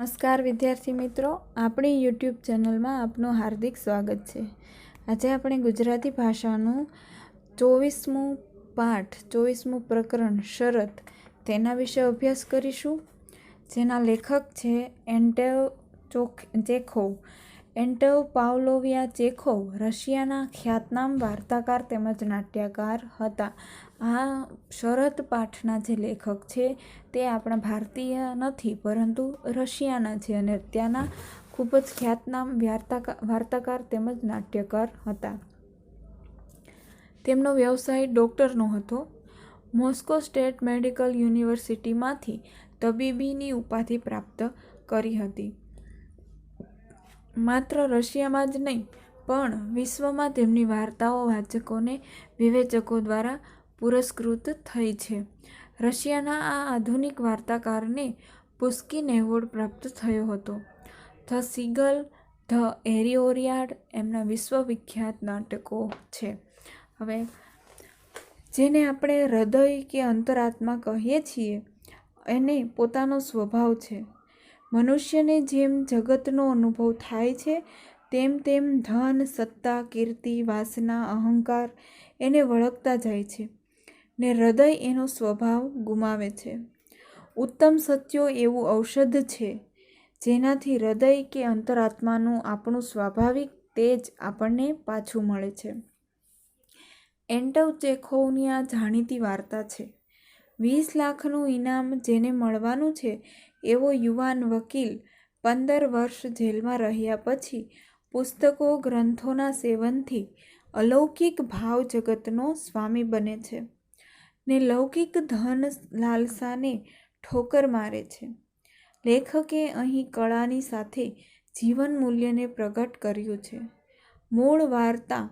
નમસ્કાર વિદ્યાર્થી મિત્રો, આપણી યુટ્યુબ ચેનલમાં આપનું હાર્દિક સ્વાગત છે। આજે આપણે ગુજરાતી ભાષાનું 24મું પાઠ 24મું પ્રકરણ શરત તેના વિશે અભ્યાસ કરીશું, જેના લેખક છે એન્ટોવ ચેખોવ। એન્ટોવ પાવલોવિયા ચેખોવ રશિયાના ખ્યાતનામ વાર્તાકાર તેમજ નાટ્યકાર હતા। આ શરત પાઠના જે લેખક છે તે આપણા ભારતીય નથી, પરંતુ રશિયાના છે અને ત્યાંના ખૂબ જ ખ્યાતનામ વાર્તાકાર તેમજ નાટ્યકાર હતા। તેમનો વ્યવસાય ડૉક્ટરનો હતો। મોસ્કો સ્ટેટ મેડિકલ યુનિવર્સિટીમાંથી તબીબીની ઉપાધિ પ્રાપ્ત કરી હતી। માત્ર રશિયામાં જ નહીં, પણ વિશ્વમાં તેમની વાર્તાઓ વાચકોને વિવેચકો દ્વારા પુરસ્કૃત થઈ છે। રશિયાના આ આધુનિક વાર્તાકારને પુશ્કિન એવોર્ડ પ્રાપ્ત થયો હતો। ધ સીગલ, ધ એરિયોરિયાડ એમના વિશ્વવિખ્યાત નાટકો છે। હવે જેને આપણે હૃદય કે અંતરાત્મા કહીએ છીએ, એને પોતાનો સ્વભાવ છે। મનુષ્યને જેમ જગતનો અનુભવ થાય છે, તેમ તેમ ધન, સત્તા, કીર્તિ, વાસના, અહંકાર એને વળગતા જાય છે ને હૃદય એનો સ્વભાવ ગુમાવે છે। ઉત્તમ સત્યો એવું ઔષધ છે, જેનાથી હૃદય કે અંતરાત્માનું આપણું સ્વાભાવિક તેજ આપણને પાછું મળે છે। એન્ટોવ ચેખોવની આ જાણીતી વાર્તા છે। 20 લાખનું ઇનામ જેને મળવાનું છે એવો યુવાન વકીલ 15 વર્ષ જેલમાં રહ્યા પછી પુસ્તકો, ગ્રંથોના સેવનથી અલૌકિક ભાવ જગતનો સ્વામી બને છે ને લૌકિક ધન લાલસાને ઠોકર મારે છે। લેખકે અહીં કળાની સાથે જીવન મૂલ્યને પ્રગટ કર્યું છે। મૂળ વાર્તા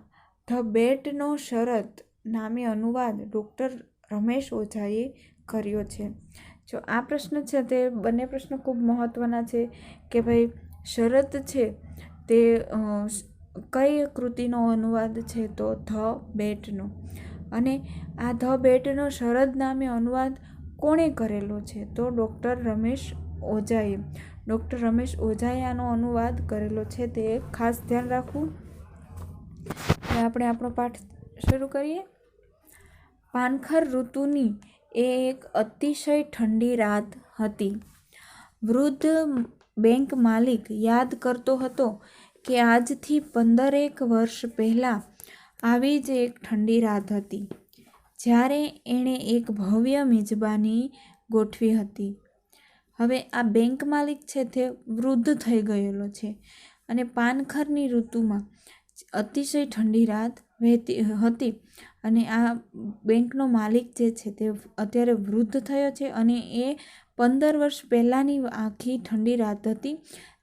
ધ બેટનો શરત નામે અનુવાદ ડૉક્ટર રમેશ ઓઝાએ કર્યો છે। જો આ પ્રશ્ન છે તે બંને પ્રશ્નો ખૂબ મહત્ત્વના છે કે ભાઈ શરત છે તે કઈ કૃતિનો અનુવાદ છે, તો ધ બેટનો, અને આ ધ બેટનો શરદ નામે અનુવાદ કોણે કરેલો છે, તો ડૉક્ટર રમેશ ઓઝાએ આનો અનુવાદ કરેલો છે, તે ખાસ ધ્યાન રાખવું। હવે આપણે આપણો પાઠ શરૂ કરીએ। પાનખર ઋતુની એ એક અતિશય ઠંડી રાત હતી। વૃદ્ધ બેંક માલિક યાદ કરતો હતો કે આજથી 15 વર્ષ પહેલાં આવી જ એક ઠંડી રાત હતી, જ્યારે એણે એક ભવ્ય મિજબાની ગોઠવી હતી। હવે આ બેંક માલિક છે તે વૃદ્ધ થઈ ગયેલો છે અને પાનખરની ઋતુમાં અતિશય ઠંડી રાત હતી અને આ બેંકનો માલિક જે છે તે અત્યારે વૃદ્ધ થયો છે અને એ 15 વર્ષ પહેલાંની આખી ઠંડી રાત હતી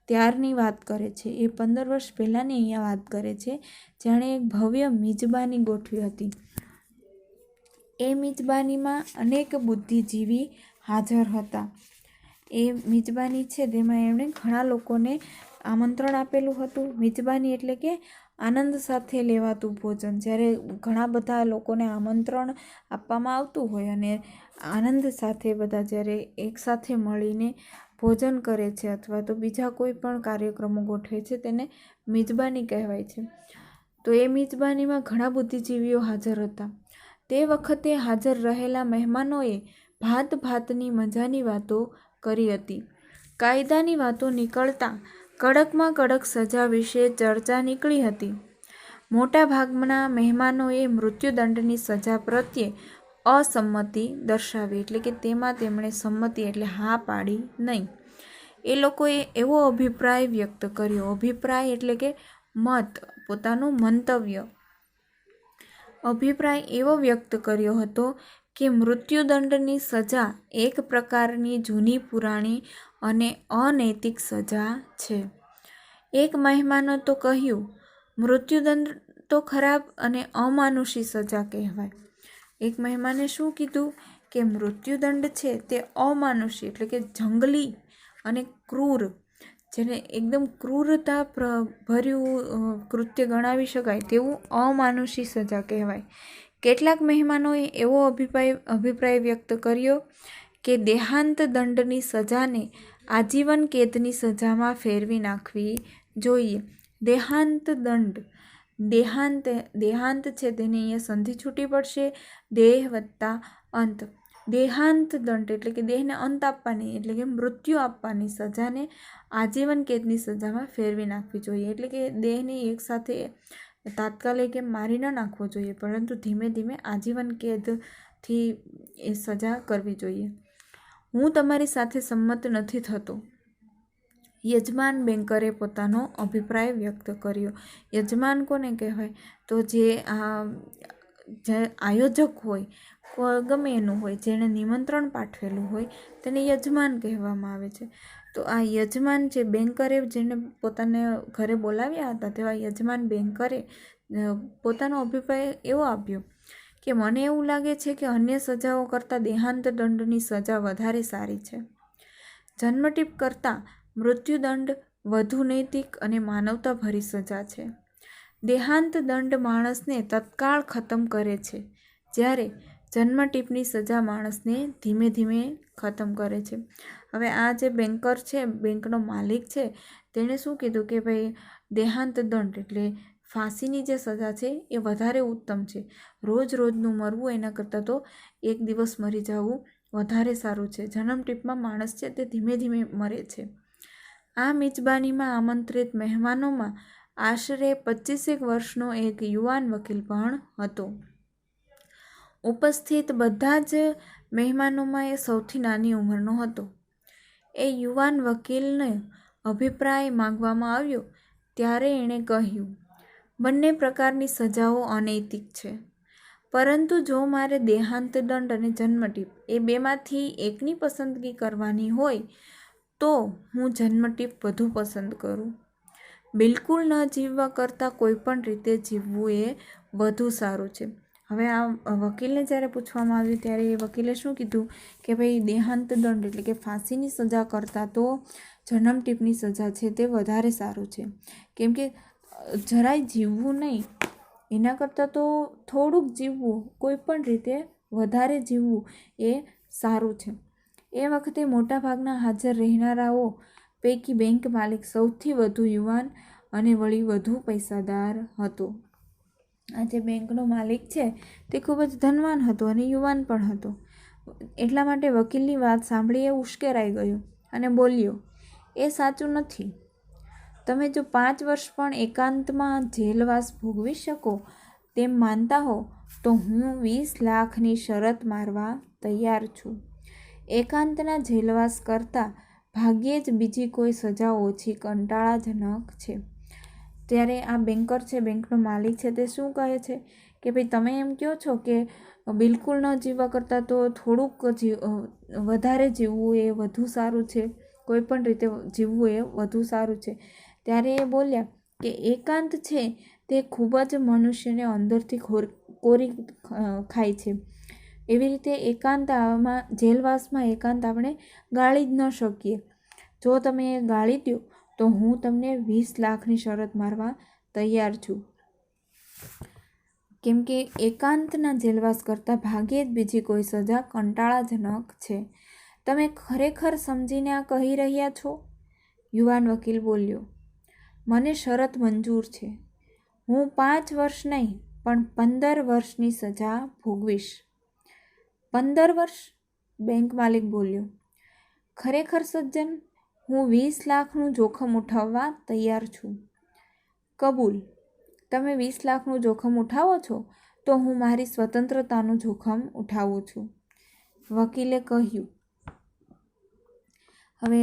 ત્યારની વાત કરે છે। એ 15 વર્ષ પહેલાંની અહીંયા વાત કરે છે, જાણે એક ભવ્ય મિજબાની ગોઠવી હતી। એ મિજબાનીમાં અનેક બુદ્ધિજીવી હાજર હતા। એ મિજબાની છે તેમાં એમણે ઘણા લોકોને આમંત્રણ આપેલું હતું। મિજબાની એટલે કે આનંદ સાથે લેવાતું ભોજન, જ્યારે ઘણા બધા લોકોને આમંત્રણ આપવામાં આવતું હોય અને આનંદ સાથે બધા જ્યારે એકસાથે મળીને ભોજન કરે છે અથવા તો બીજા કોઈ પણ કાર્યક્રમો ગોઠવે છે, તેને મિજબાની કહેવાય છે। તો એ મિજબાનીમાં ઘણા બુદ્ધિજીવીઓ હાજર હતા। તે વખતે હાજર રહેલા મહેમાનોએ ભાત ભાતની મજાની વાતો કરી હતી। કાયદાની વાતો નીકળતા કડકમાં કડક સજા વિશે ચર્ચા નીકળી હતી। મોટા ભાગના મહેમાનોએ મૃત્યુદંડની સજા પ્રત્યે અસંમતિ દર્શાવી, એટલે કે તેમાં તેમણે સંમતિ એટલે હા પાડી નહીં। એ લોકોએ એવો અભિપ્રાય વ્યક્ત કર્યો, અભિપ્રાય એટલે કે મત, પોતાનું મંતવ્ય, અભિપ્રાય એવો વ્યક્ત કર્યો હતો કે મૃત્યુદંડની સજા એક પ્રકારની જૂની પુરાણી અને અનૈતિક સજા છે। એક મહેમાનો તો કહ્યું, મૃત્યુદંડ તો ખરાબ અને અમાનુષી સજા કહેવાય। એક મહેમાને શું કીધું કે મૃત્યુદંડ છે તે અમાનુષી એટલે કે જંગલી અને ક્રૂર, જેને એકદમ ક્રૂરતા ભર્યું કૃત્ય ગણાવી શકાય તેવું અમાનુષી સજા કહેવાય। કેટલાક મહેમાનોએ એવો અભિપ્રાય વ્યક્ત કર્યો કે દેહાંત દંડની સજાને આજીવન કેદની સજામાં ફેરવી નાખવી જોઈએ. દેહાંત દંડ. દેહાંત છે તેને અહીંયા સંધિ છૂટી પડશે. દેહ વત્તા અંત. દેહાંત દંડ એટલે કે દેહને અંત આપવાની એટલે કે મૃત્યુ આપવાની સજાને આજીવન કેદની સજામાં ફેરવી નાખવી જોઈએ. એટલે કે દેહને એકસાથે તાત્કાલિક મારી ન નાખવો જોઈએ, પરંતુ ધીમે ધીમે આજીવન કેદથી એ સજા કરવી જોઈએ. હું તમારી સાથે સંમત નથી થતો. યજમાન બેન્કરે પોતાનો અભિપ્રાય વ્યક્ત કર્યો. યજમાન કોને કહેવાય? તો જે આયોજક હોય, ગમે એનું હોય, જેણે નિમંત્રણ પાઠવેલું હોય તેને યજમાન કહેવામાં આવે છે. તો આ યજમાન છે બેન્કરે, જેને પોતાને ઘરે બોલાવ્યા હતા, તેવા યજમાન બેન્કરે પોતાનો અભિપ્રાય એવો આપ્યો કે મને એવું લાગે છે કે અન્ય સજાઓ કરતાં દેહાંત દંડની સજા વધારે સારી છે. જન્મટીપ કરતાં મૃત્યુદંડ વધુ નૈતિક અને માનવતાભરી સજા છે. દેહાંત દંડ માણસને તત્કાળ ખતમ કરે છે, જ્યારે જન્મટીપની સજા માણસને ધીમે ધીમે ખતમ કરે છે. હવે આ જે બેન્કર છે, બેંકનો માલિક છે, તેણે શું કીધું કે ભાઈ દેહાંત દંડ એટલે ફાંસીની જે સજા છે એ વધારે ઉત્તમ છે. રોજ રોજનું મરવું એના કરતાં તો એક દિવસ મરી જવું વધારે સારું છે. જન્મટીપમાં માણસ છે તે ધીમે ધીમે મરે છે. આ મિજબાનીમાં આમંત્રિત મહેમાનોમાં આશરે 25 વર્ષનો એક યુવાન વકીલ પણ હતો. ઉપસ્થિત બધા જ મહેમાનોમાં એ સૌથી નાની ઉંમરનો હતો. એ યુવાન વકીલને અભિપ્રાય માંગવામાં આવ્યો ત્યારે એણે કહ્યું, બંને પ્રકારની સજાઓ અનૈતિક છે, પરંતુ જો મારે દેહાંત દંડ અને જન્મટીપ એ બેમાંથી એકની પસંદગી કરવાની હોય તો હું જન્મટીપ વધુ પસંદ કરું. બિલકુલ ન જીવવા કરતાં કોઈપણ રીતે જીવવું એ વધુ સારું છે. હવે આ વકીલને જ્યારે પૂછવામાં આવ્યું ત્યારે એ વકીલે શું કીધું કે ભાઈ દેહાંત દંડ એટલે કે ફાંસીની સજા કરતાં તો જન્મટીપની સજા છે તે વધારે સારું છે. કેમ કે જરાય જીવવું નહીં, એના કરતાં તો થોડુંક જીવવું, કોઈ પણ રીતે વધારે જીવવું એ સારું છે. એ વખતે મોટાભાગના હાજર રહેનારાઓ પૈકી બેંક માલિક સૌથી વધુ યુવાન અને વળી વધુ પૈસાદાર હતો. આ જે બેંકનો માલિક છે તે ખૂબ જ ધનવાન હતો અને યુવાન પણ હતો. એટલા માટે વકીલની વાત સાંભળી એ ઉશ્કેરાઈ ગયો અને બોલ્યો, એ સાચું નથી. તમે જો 5 વર્ષ પણ એકાંતમાં જેલવાસ ભોગવી શકો તેમ માનતા હો તો હું 20 લાખની શરત મારવા તૈયાર છું. એકાંતના જેલવાસ કરતાં ભાગ્યે જ બીજી કોઈ સજા ઓછી કંટાળાજનક છે. ત્યારે આ બેન્કર છે, બેંકનો માલિક છે, તે શું કહે છે કે ભાઈ તમે એમ કહો છો કે બિલકુલ ન જીવવા કરતાં તો થોડુંક વધારે જીવવું એ વધુ સારું છે, કોઈ પણ રીતે જીવવું એ વધુ સારું છે. ત્યારે એ બોલ્યા કે એકાંત છે તે ખૂબ જ મનુષ્યને અંદરથી કોરી ખાય છે. એવી રીતે એકાંતમાં જેલવાસમાં એકાંત આપણે ગાળી જ ન શકીએ. જો તમે એ ગાળી દો તો હું તમને 20 લાખની શરત મારવા તૈયાર છું. કેમ કે એકાંતના જેલવાસ કરતાં ભાગ્યે જ બીજી કોઈ સજા કંટાળાજનક છે. તમે ખરેખર સમજીને આ કહી રહ્યા છો? યુવાન વકીલ બોલ્યો, મને શરત મંજૂર છે. હું 5 વર્ષ નહીં પણ 15 વર્ષની સજા ભોગવીશ. 15 વર્ષ? બેંક માલિક બોલ્યો, ખરેખર સજ્જન, હું 20 લાખનું જોખમ ઉઠાવવા તૈયાર છું. કબૂલ. તમે 20 લાખનું જોખમ ઉઠાવો છો તો હું મારી સ્વતંત્રતાનું જોખમ ઉઠાવું છું, વકીલે કહ્યું. હવે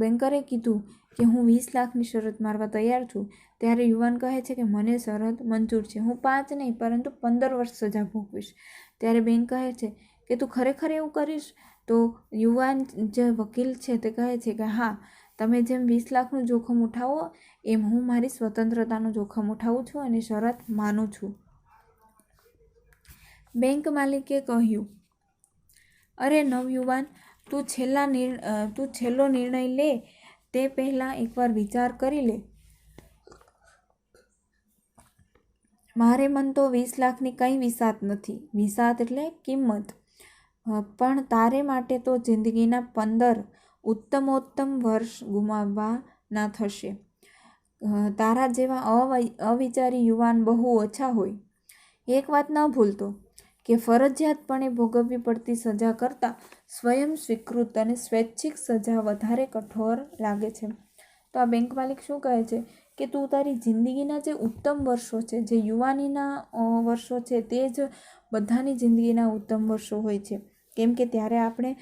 બેન્કરે કીધું કે હું 20 લાખની શરત મારવા તૈયાર છું. ત્યારે યુવાન કહે છે કે મને શરત મંજૂર છે. હું 5 નહીં પરંતુ 15 વર્ષ સજા ભોગવીશ. ત્યારે બેંક કહે છે કે તું ખરેખર એવું કરીશ? તો યુવાન જે વકીલ છે તે કહે છે કે હા, તમે જેમ 20 લાખનું જોખમ ઉઠાવો એમ હું મારી સ્વતંત્રતાનું જોખમ ઉઠાવું છું અને શરત માનું છું. બેંક માલિકે કહ્યું, અરે નવયુવાન, તું છેલ્લો નિર્ણય લે તે પહેલાં એકવાર વિચાર કરી લે. મારે મન તો 20 લાખની કંઈ વિસાત નથી. વિસાત એટલે કિંમત. પણ તારે માટે તો જિંદગીના 15 ઉત્તમોત્તમ વર્ષ ગુમાવવાના થશે. તારા જેવા અવિચારી યુવાન બહુ ઓછા હોય. એક વાત ન ભૂલતો કે ફરજિયાતપણે ભોગવવી પડતી સજા કરતાં સ્વયં સ્વીકૃત અને સ્વૈચ્છિક સજા વધારે કઠોર લાગે છે. તો આ બેંક માલિક શું કહે છે કે તું તારી જિંદગીના જે ઉત્તમ વર્ષો છે, જે યુવાનીના વર્ષો છે, તે જ બધાની જિંદગીના ઉત્તમ વર્ષો હોય છે. કેમ કે ત્યારે આપણે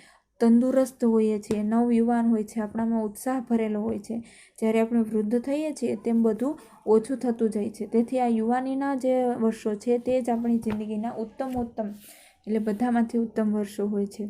તંદુરસ્ત હોઈએ છીએ, નવયુવાન હોય છે, આપણામાં ઉત્સાહ ભરેલો હોય છે. જ્યારે આપણે વૃદ્ધ થઈએ છીએ તેમ બધું ઓછું થતું જાય છે. તેથી આ યુવાનીના જે વર્ષો છે તે જ આપણી જિંદગીના ઉત્તમ એટલે બધામાંથી ઉત્તમ વર્ષો હોય છે.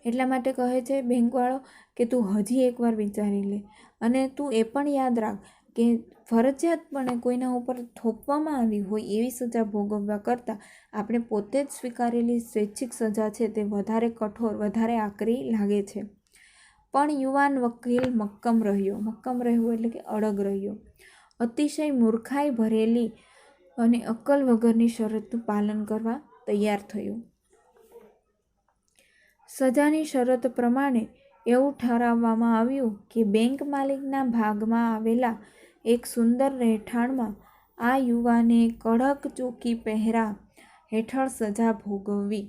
એટલા માટે કહે છે બેંકવાળો કે તું હજી એકવાર વિચારી લે અને તું એ પણ યાદ રાખ કે ફરજિયાતપણે કોઈના ઉપર થોપવામાં આવી હોય એવી સજા ભોગવવા કરતાં આપણે પોતે જ સ્વીકારેલી સ્વૈચ્છિક સજા છે તે વધારે કઠોર, વધારે આકરી લાગે છે. પણ યુવાન વકીલ મક્કમ રહ્યો એટલે કે અડગ રહ્યો. અતિશય મૂર્ખાઈ ભરેલી અને અક્કલ વગરની શરતનું પાલન કરવા તૈયાર થયો. સજાની શરત પ્રમાણે એવું ઠરાવવામાં આવ્યું કે બેંક માલિકના ભાગમાં આવેલા એક સુંદર રહેઠાણમાં આ યુવાને કડક ચોકી પહેરા હેઠળ સજા ભોગવવી.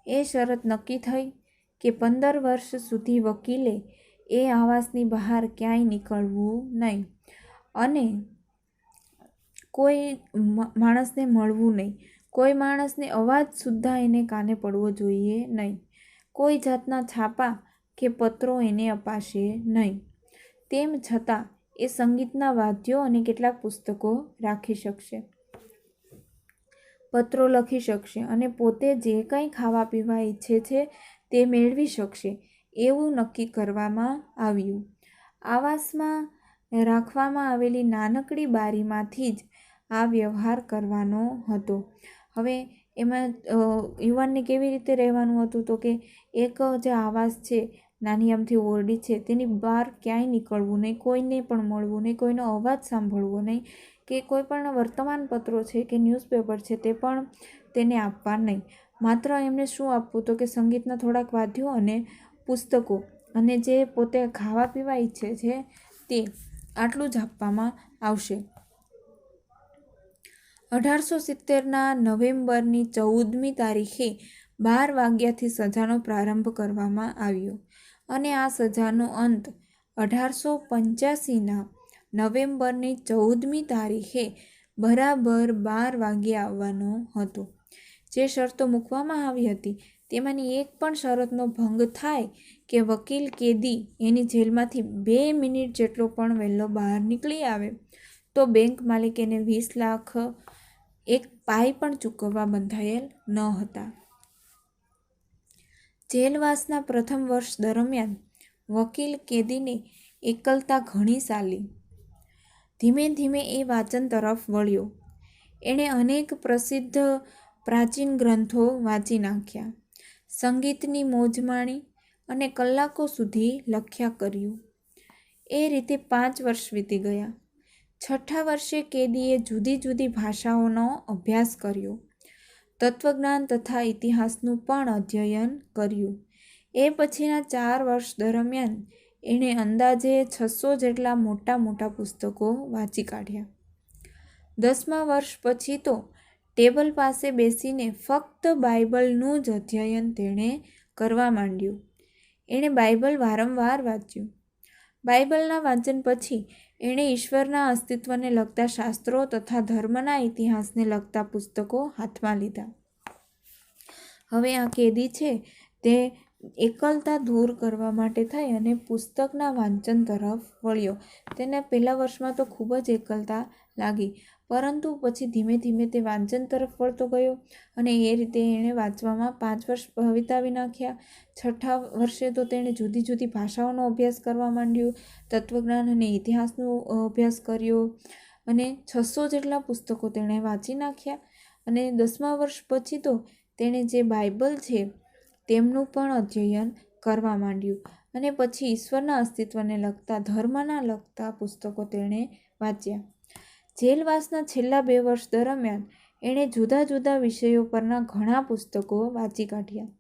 એ શરત નક્કી થઈ કે 15 વર્ષ સુધી વકીલે એ આવાસની બહાર ક્યાંય નીકળવું નહીં અને કોઈ માણસને મળવું નહીં. કોઈ માણસને અવાજ સુદ્ધા એને કાને પડવો જોઈએ નહીં. કોઈ જાતના છાપા કે પત્રો એને અપાશે નહીં. તેમ છતાં એ સંગીતના વાદ્યો અને કેટલાક પુસ્તકો રાખી શકશે, પત્રો લખી શકશે અને પોતે જે કંઈ ખાવા પીવા ઈચ્છે છે તે મેળવી શકશે એવું નક્કી કરવામાં આવ્યું. આવાસમાં રાખવામાં આવેલી નાનકડી બારીમાંથી જ આ વ્યવહાર કરવાનો હતો. હવે એમાં યુવાનને કેવી રીતે રહેવાનું હતું તો કે એક જે આવાસ છે, નાની આમથી ઓરડી છે, તેની બહાર ક્યાંય નીકળવું નહીં, કોઈને પણ મળવું નહીં, કોઈનો અવાજ સાંભળવો નહીં કે કોઈ પણ વર્તમાનપત્રો છે કે ન્યૂઝપેપર છે તે પણ તેને આપવા નહીં. માત્ર એમને શું આપવું તો કે સંગીતના થોડાક વાદ્યો અને પુસ્તકો અને જે પોતે ખાવા પીવા ઈચ્છે છે તે આટલું જ આપવામાં આવશે. 1870ના નવેમ્બરની 14મી તારીખે 12 વાગ્યાથી સજાનો પ્રારંભ કરવામાં આવ્યો અને આ સજાનો અંત 1885ના નવેમ્બરની 14મી તારીખે બરાબર 12 વાગ્યે આવવાનો હતો. જે શરતો મૂકવામાં આવી હતી તેમાંની એક પણ શરતનો ભંગ થાય કે વકીલ કેદી એની જેલમાંથી 2 મિનિટ જેટલો પણ વહેલો બહાર નીકળી આવે તો બેંક માલિક એને 20 લાખ એક પાઈ પણ ચૂકવવા બંધાયેલ ન હતા. જેલવાસના પ્રથમ વર્ષ દરમિયાન વકીલ કેદીને એકલતા ઘણી સાલી. ધીમે ધીમે એ વાંચન તરફ વળ્યો. એણે અનેક પ્રસિદ્ધ પ્રાચીન ગ્રંથો વાંચી નાખ્યા, સંગીતની મોજ માણી અને કલાકો સુધી લખ્યા કર્યું. એ રીતે 5 વર્ષ વીતી ગયા. 6ઠા વર્ષે કેદીએ જુદી જુદી ભાષાઓનો અભ્યાસ કર્યો, તત્વજ્ઞાન તથા ઇતિહાસનું પણ અધ્યયન કર્યું. એ પછીના 4 વર્ષ દરમિયાન એણે અંદાજે 600 જેટલા મોટા પુસ્તકો વાંચી કાઢ્યા. 10મા વર્ષ પછી તો ટેબલ પાસે બેસીને ફક્ત બાઇબલનું જ અધ્યયન તેણે કરવા માંડ્યું. એણે બાઇબલ વારંવાર વાંચ્યું. બાઇબલના વાંચન પછી એણે ઈશ્વરના અસ્તિત્વને લગતા શાસ્ત્રો તથા ધર્મના ઇતિહાસને લગતા પુસ્તકો હાથમાં લીધા. હવે આ કેદી છે તે એકલતા દૂર કરવા માટે થઈ અને પુસ્તકના વાંચન તરફ વળ્યો. તેને પહેલા વર્ષમાં તો ખૂબ જ એકલતા લાગી, પરંતુ પછી ધીમે ધીમે તે વાંચન તરફ વળતો ગયો અને એ રીતે એણે વાંચવામાં 5 વર્ષ વિતાવી નાખ્યા. 6ઠા વર્ષે તો તેણે જુદી જુદી ભાષાઓનો અભ્યાસ કરવા માંડ્યું, તત્વજ્ઞાન અને ઇતિહાસનો અભ્યાસ કર્યો અને 600 જેટલા પુસ્તકો તેણે વાંચી નાખ્યા. અને 10મા વર્ષ પછી તો તેણે જે બાઇબલ છે તેમનું પણ અધ્યયન કરવા માંડ્યું અને પછી ઈશ્વરના અસ્તિત્વને લગતા, ધર્મના લગતા પુસ્તકો તેણે વાંચ્યા. જેલવાસના છેલ્લા 2 વર્ષ દરમિયાન એણે જુદા જુદા વિષયો પરના ઘણા પુસ્તકો વાંચી કાઢ્યા.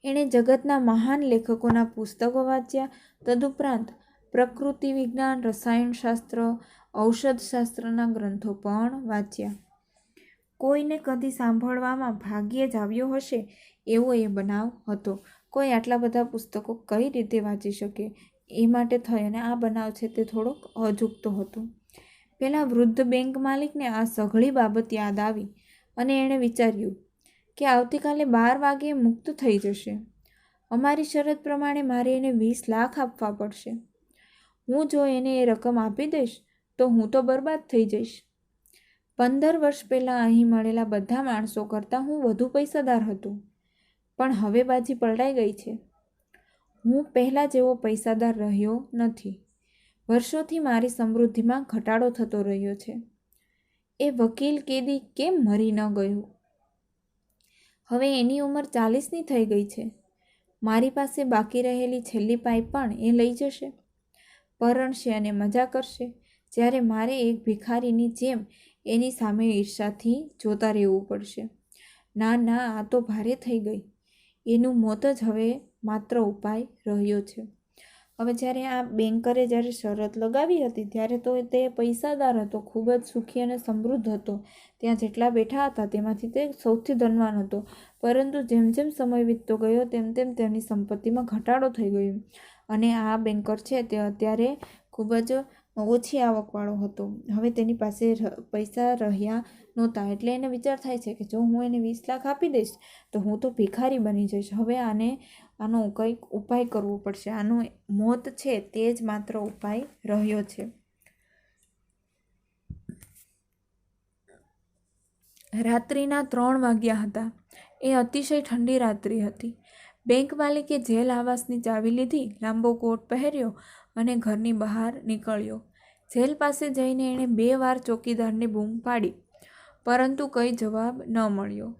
એણે જગતના મહાન લેખકોના પુસ્તકો વાંચ્યા. તદુપરાંત પ્રકૃતિ વિજ્ઞાન, રસાયણશાસ્ત્ર, ઔષધશાસ્ત્રના ગ્રંથો પણ વાંચ્યા. કોઈને કદી સાંભળવામાં ભાગ્યે જ આવ્યો હશે એવો એ બનાવ હતો. કોઈ આટલા બધા પુસ્તકો કઈ રીતે વાંચી શકે? એ માટે થઈ અને આ બનાવ છે તે થોડોક અજુગતો હતો. પેલા વૃદ્ધ બેંક માલિકને આ સઘળી બાબત યાદ આવી અને એણે વિચાર્યું કે આવતીકાલે 12 વાગ્યે મુક્ત થઈ જશે. અમારી શરત પ્રમાણે મારે એને 20 લાખ આપવા પડશે. હું જો એને એ રકમ આપી દઈશ તો હું તો બરબાદ થઈ જઈશ. 15 વર્ષ પહેલાં અહીં મળેલા બધા માણસો કરતાં હું વધુ પૈસાદાર હતો, પણ હવે બાજી પલટાઈ ગઈ છે. હું પહેલાં જેવો પૈસાદાર રહ્યો નથી. વર્ષોથી મારી સમૃદ્ધિમાં ઘટાડો થતો રહ્યો છે. એ વકીલ કેદી કેમ મરી ન ગયો? હવે એની ઉંમર 40ની થઈ ગઈ છે. મારી પાસે બાકી રહેલી છેલ્લી પાઈ પણ એ લઈ જશે, પરણશે અને મજા કરશે, જ્યારે મારે એક ભિખારીની જેમ એની સામે ઈર્ષાથી જોતા રહેવું પડશે. ના ના, આ તો ભારે થઈ ગઈ. એનું મોત જ હવે માત્ર ઉપાય રહ્યો છે. હવે જ્યારે આ બેન્કરે જ્યારે શરત લગાવી હતી ત્યારે તો તે પૈસાદાર હતો, ખૂબ જ સુખી અને સમૃદ્ધ હતો. ત્યાં જેટલા બેઠા હતા તેમાંથી તે સૌથી ધનવાન હતો. પરંતુ જેમ જેમ સમય વીતતો ગયો તેમ તેમ તેની સંપત્તિમાં ઘટાડો થઈ ગયો અને આ બેન્કર છે તે અત્યારે ખૂબ જ ઓછી આવકવાળો હતો. હવે તેની પાસે પૈસા રહ્યા નહોતા. એટલે એને વિચાર થાય છે કે જો હું એને 20 લાખ આપી દઈશ તો હું તો ભિખારી બની જઈશ. હવે આનો કંઈક ઉપાય કરવો પડશે. આનું મોત છે તે જ માત્ર ઉપાય રહ્યો છે. રાત્રિના 3 વાગ્યા હતા. એ અતિશય ઠંડી રાત્રિ હતી. બેંક માલિકે જેલ આવાસની ચાવી લીધી, લાંબો કોટ પહેર્યો અને ઘરની બહાર નીકળ્યો. જેલ પાસે જઈને એણે 2 વાર ચોકીદારને બૂમ પાડી, પરંતુ કંઈ જવાબ ન મળ્યો.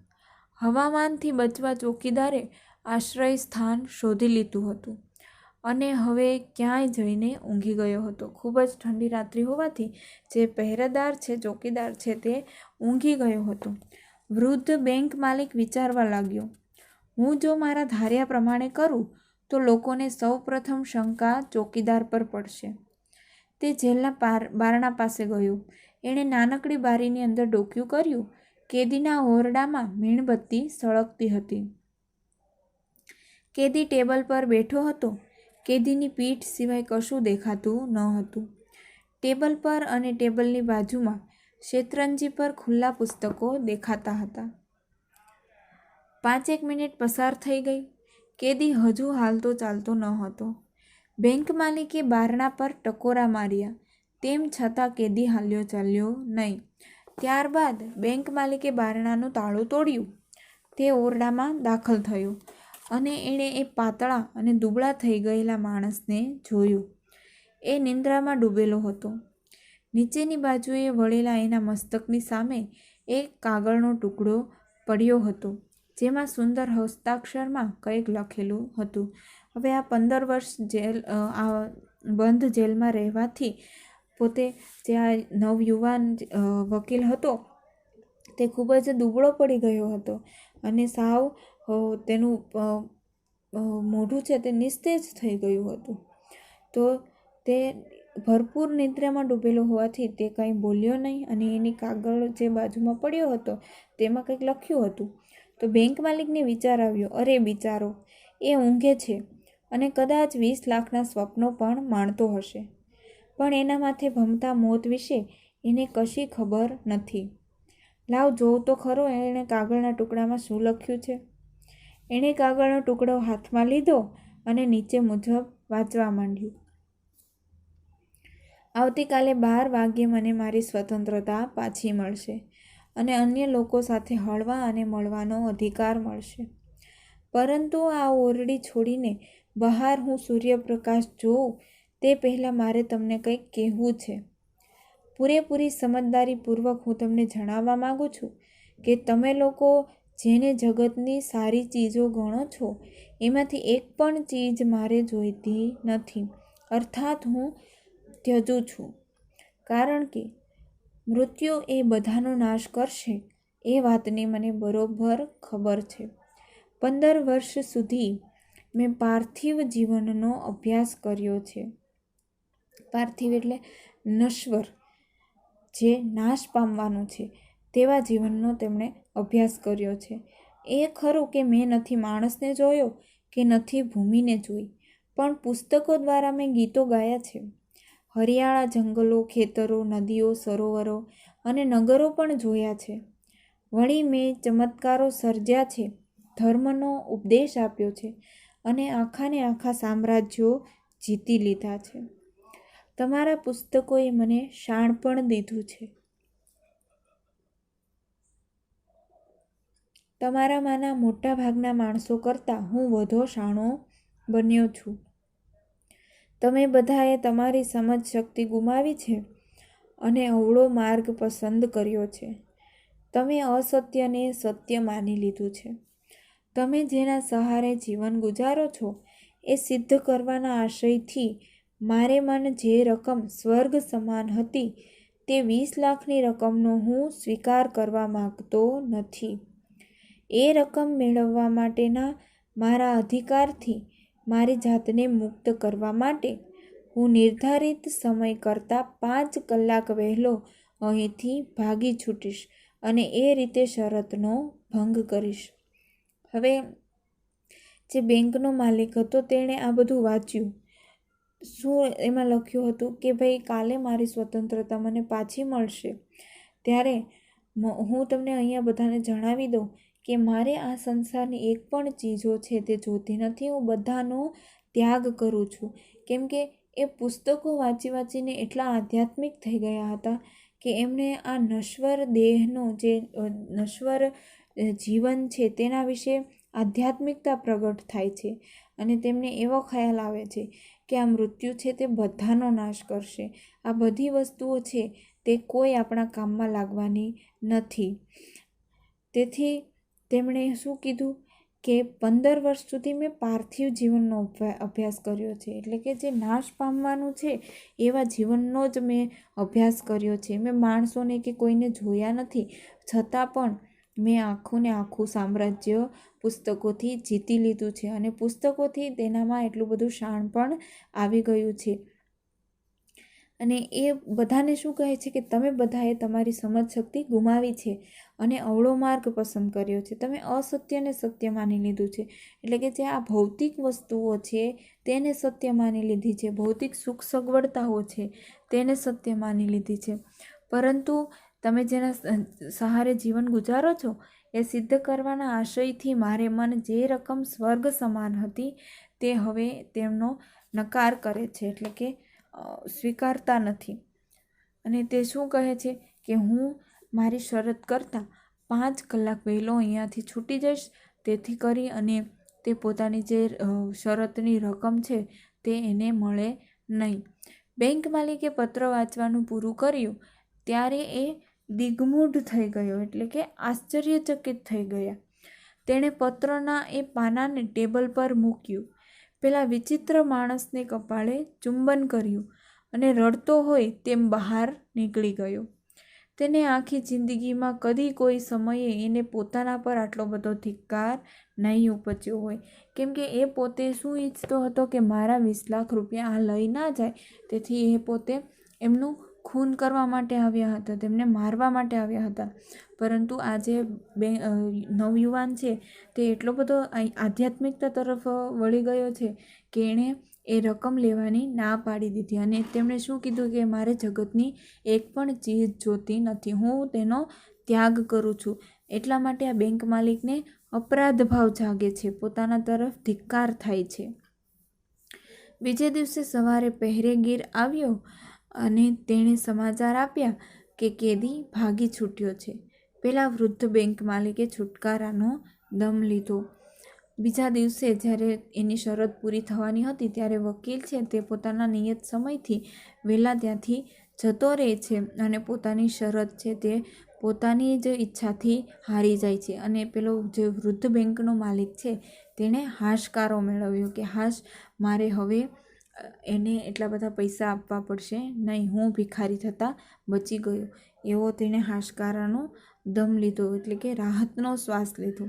હવામાનથી બચવા ચોકીદારે આશ્રય સ્થાન શોધી લીધું હતું અને હવે ક્યાંય જઈને ઊંઘી ગયો હતો. ખૂબ જ ઠંડી રાત્રિ હોવાથી જે પહેરેદાર છે, ચોકીદાર છે, તે ઊંઘી ગયો હતો. વૃદ્ધ બેંક માલિક વિચારવા લાગ્યો, હું જો મારા ધાર્યા પ્રમાણે કરું તો લોકોને સૌ પ્રથમ શંકા ચોકીદાર પર પડશે. તે જેલના બારણા પાસે ગયો. એણે નાનકડી બારીની અંદર ડોકિયું કર્યું. કેદીના ઓરડામાં મીણબત્તી સળગતી હતી. કેદી ટેબલ પર બેઠો હતો. કેદીની પીઠ સિવાય કશું દેખાતું ન હતું. ટેબલ પર અને ટેબલની બાજુમાં શેતરંજી પર ખુલ્લા પુસ્તકો દેખાતા હતા. 5 મિનિટ પસાર થઈ ગઈ. કેદી હજુ હાલતો ચાલતો ન હતો. બેંક માલિકે બારણા પર ટકોરા માર્યા, તેમ છતાં કેદી હાલ્યો ચાલ્યો નહીં. ત્યારબાદ બેંક માલિકે બારણાનું તાળું તોડ્યું. તે ઓરડામાં દાખલ થયો અને એણે એ પાતળા અને દુબળા થઈ ગયેલા માણસને જોયું. એ નિંદ્રામાં ડૂબેલો હતો. નીચેની બાજુએ વળેલા એના મસ્તકની સામે એક કાગળનો ટુકડો પડ્યો હતો, જેમાં સુંદર હસ્તાક્ષરમાં કંઈક લખેલું હતું. હવે આ 15 વર્ષ બંધ જેલમાં રહેવાથી પોતે જે આ નવયુવાન વકીલ હતો તે ખૂબ જ દુબળો પડી ગયો હતો અને સાવ તેનું મોઢું છે તે નિસ્તેજ થઈ ગયું હતું. તો તે ભરપૂર નિદ્રામાં ડૂબેલો હોવાથી તે કંઈ બોલ્યો નહીં અને એની કાગળ જે બાજુમાં પડ્યો હતો તેમાં કંઈક લખ્યું હતું. તો બેંક માલિકને વિચાર આવ્યો, અરે બિચારો, એ ઊંઘે છે અને કદાચ 20 લાખના સ્વપ્નો પણ માણતો હશે, પણ એના માથે ભમતા મોત વિશે એને કશી ખબર નથી. લાવ જોઉં તો ખરો એણે કાગળના ટુકડામાં શું લખ્યું છે. એણે કાગળનો ટુકડો હાથમાં લીધો અને નીચે મુજબ વાંચવા માંડ્યું. આવતીકાલે 12 વાગ્યે મને મારી સ્વતંત્રતા પાછી મળશે અને અન્ય લોકો સાથે હળવા અને મળવાનો અધિકાર મળશે. પરંતુ આ ઓરડી છોડીને બહાર હું સૂર્યપ્રકાશ જોઉં તે પહેલાં મારે તમને કંઈક કહેવું છે. પૂરેપૂરી સમજદારીપૂર્વક હું તમને જણાવવા માગું છું કે તમે લોકો જેને જગતની સારી ચીજો ગણો છો એમાંથી એક પણ ચીજ મારે જોઈતી નથી, અર્થાત હું ત્યજું છું. કારણ કે મૃત્યુ એ બધાનો નાશ કરશે એ વાતની મને બરોબર ખબર છે. 15 વર્ષ સુધી મેં પાર્થિવ જીવનનો અભ્યાસ કર્યો છે. પાર્થિવ એટલે નશ્વર, જે નાશ પામવાનું છે તેવા જીવનનો તેમણે અભ્યાસ કર્યો છે. એ ખરું કે મેં નથી માણસને જોયો કે નથી ભૂમિને જોઈ, પણ પુસ્તકો દ્વારા મેં ગીતો ગાયા છે. હરિયાળા જંગલો, ખેતરો, નદીઓ, સરોવરો અને નગરો પણ જોયા છે. વળી મેં ચમત્કારો સર્જ્યા છે, ધર્મનો ઉપદેશ આપ્યો છે અને આખાને આખા સામ્રાજ્યો જીતી લીધા છે. તમારા પુસ્તકોએ મને શાણપણ દીધું છે. તમારામાંના મોટા ભાગના માણસો કરતાં હું વધુ શાણો બન્યો છું. તમે બધાએ તમારી સમજ શક્તિ ગુમાવી છે અને અવળો માર્ગ પસંદ કર્યો છે. તમે અસત્યને સત્ય માની લીધું છે. તમે જેના સહારે જીવન ગુજારો છો એ સિદ્ધ કરવાના આશયથી મારે મન જે રકમ સ્વર્ગ સમાન હતી તે 20 લાખની રકમનો હું સ્વીકાર કરવા માગતો નથી. એ રકમ મેળવવા માટેના મારા અધિકારથી મારી જાતને મુક્ત કરવા માટે હું નિર્ધારિત સમય કરતાં 5 કલાક વહેલો અહીંથી ભાગી છૂટીશ અને એ રીતે શરતનો ભંગ કરીશ. હવે જે બેંકનો માલિક હતો તેણે આ બધું વાંચ્યું. શું એમાં લખ્યું હતું કે ભાઈ કાલે મારી સ્વતંત્રતા મને પાછી મળશે. ત્યારે હું તમને અહીંયા બધાને જણાવી દઉં કે મારે આ સંસારની એક પણ ચીજો છે તે જોતી નથી. હું બધાનો ત્યાગ કરું છું. કેમ કે એ પુસ્તકો વાંચીને એટલા આધ્યાત્મિક થઈ ગયા હતા કે એમને આ નશ્વર દેહનો જે નશ્વર જીવન છે તેના વિશે આધ્યાત્મિકતા પ્રગટ થાય છે અને તેમને એવો ખ્યાલ આવે છે કે આ મૃત્યુ છે તે બધાનો નાશ કરશે. આ બધી વસ્તુઓ છે તે કોઈ આપણા કામમાં લાગવાની નથી. તેથી તેમણે શું કીધું કે 15 વર્ષ સુધી મેં પાર્થિવ જીવનનો અભ્યાસ કર્યો છે, એટલે કે જે નાશ પામવાનું છે એવા જીવનનો જ મેં અભ્યાસ કર્યો છે. મેં માણસોને કે કોઈને જોયા નથી, છતાં પણ મેં આખું ને આખું સામ્રાજ્ય પુસ્તકોથી જીતી લીધું છે અને પુસ્તકોથી તેનામાં એટલું બધું શાણ પણ આવી ગયું છે. અને એ બધાને શું કહે છે કે તમે બધાએ તમારી સમજ શક્તિ ગુમાવી છે અને અવળો માર્ગ પસંદ કર્યો છે. તમે અસત્યને સત્ય માની લીધું છે, એટલે કે જે આ ભૌતિક વસ્તુઓ છે તેને સત્ય માની લીધી છે, ભૌતિક સુખ સગવડતાઓ છે તેને સત્ય માની લીધી છે. પરંતુ તમે જેના સહારે જીવન ગુજારો છો એ સિદ્ધ કરવાના આશયથી મારે મન જે રકમ સ્વર્ગ સમાન હતી તે હવે તેમનો નકાર કરે છે, એટલે કે સ્વીકારતા નથી. અને તે શું કહે છે કે હું મારી શરત કરતાં 5 કલાક વહેલો અહીંયાથી છૂટી જઈશ, તેથી કરી અને તે પોતાની જે શરતની રકમ છે તે એને મળે નહીં. બેંક માલિકે પત્ર વાંચવાનું પૂરું કર્યું ત્યારે એ દિગ્મૂઢ થઈ ગયો, એટલે કે આશ્ચર્યચકિત થઈ ગયા. તેણે પત્રના એ પાનાને ટેબલ પર મૂક્યું, પેલા વિચિત્ર માણસને કપાળે ચુંબન કર્યું અને રડતો હોય તેમ બહાર નીકળી ગયો. તેને આખી જિંદગીમાં કદી કોઈ સમયે એને પોતાના પર આટલો બધો ધિક્કાર નહીં ઉપજ્યો હોય. કેમ કે એ પોતે શું ઈચ્છતો હતો કે મારા 20 લાખ રૂપિયા આ લઈ ના જાય, તેથી એ પોતે એમનું ખૂન કરવા માટે આવ્યા હતા, તેમને મારવા માટે આવ્યા હતા. પરંતુ આ જે નવયુવાન છે તે એટલો બધો આધ્યાત્મિકતા તરફ વળી ગયો છે કે એણે એ રકમ લેવાની ના પાડી દીધી અને તેમણે શું કીધું કે મારે જગતની એક પણ ચીજ જોતી નથી, હું તેનો ત્યાગ કરું છું. એટલા માટે આ બેંક માલિકને અપરાધ ભાવ જાગે છે, પોતાના તરફ ધિક્કાર થાય છે. બીજે દિવસે સવારે પહેરેગીર આવ્યો અને તેણે સમાચાર આપ્યા કે કેદી ભાગી છૂટ્યો છે. પેલા વૃદ્ધ બેંક માલિકે છુટકારાનો દમ લીધો. બીજા દિવસે જ્યારે એની શરત પૂરી થવાની હતી ત્યારે વકીલ છે તે પોતાના નિયત સમયથી વહેલા ત્યાંથી જતો રહે છે અને પોતાની શરત છે તે પોતાની જ ઈચ્છાથી હારી જાય છે. અને પેલો જે વૃદ્ધ બેંકનો માલિક છે તેણે હાશકારો મેળવ્યો કે હાશ, મારે હવે એને એટલા બધા પૈસા આપવા પડશે નહીં, હું ભિખારી થતાં બચી ગયો. એવો તેણે હાશકારાનો દમ લીધો, એટલે કે રાહતનો શ્વાસ લીધો.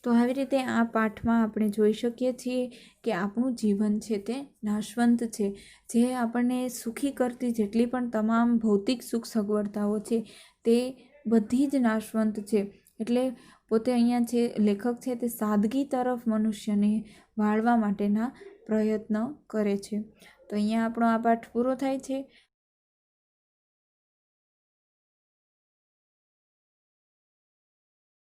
તો તો આવી રીતે આ પાઠમાં આપણે જોઈ શકીએ છીએ કે આપણું જીવન છે તે નાશવંત છે. જે આપણને સુખી કરતી જેટલી પણ તમામ ભૌતિક સુખ સગવડતાઓ છે તે બધી જ નાશવંત છે. એટલે પોતે અહીંયા જે લેખક છે તે સાદગી તરફ મનુષ્યને વાળવા માટેના પ્રયત્ન કરે છે. તો અહીંયા આપણો આ પાઠ પૂરો થાય છે.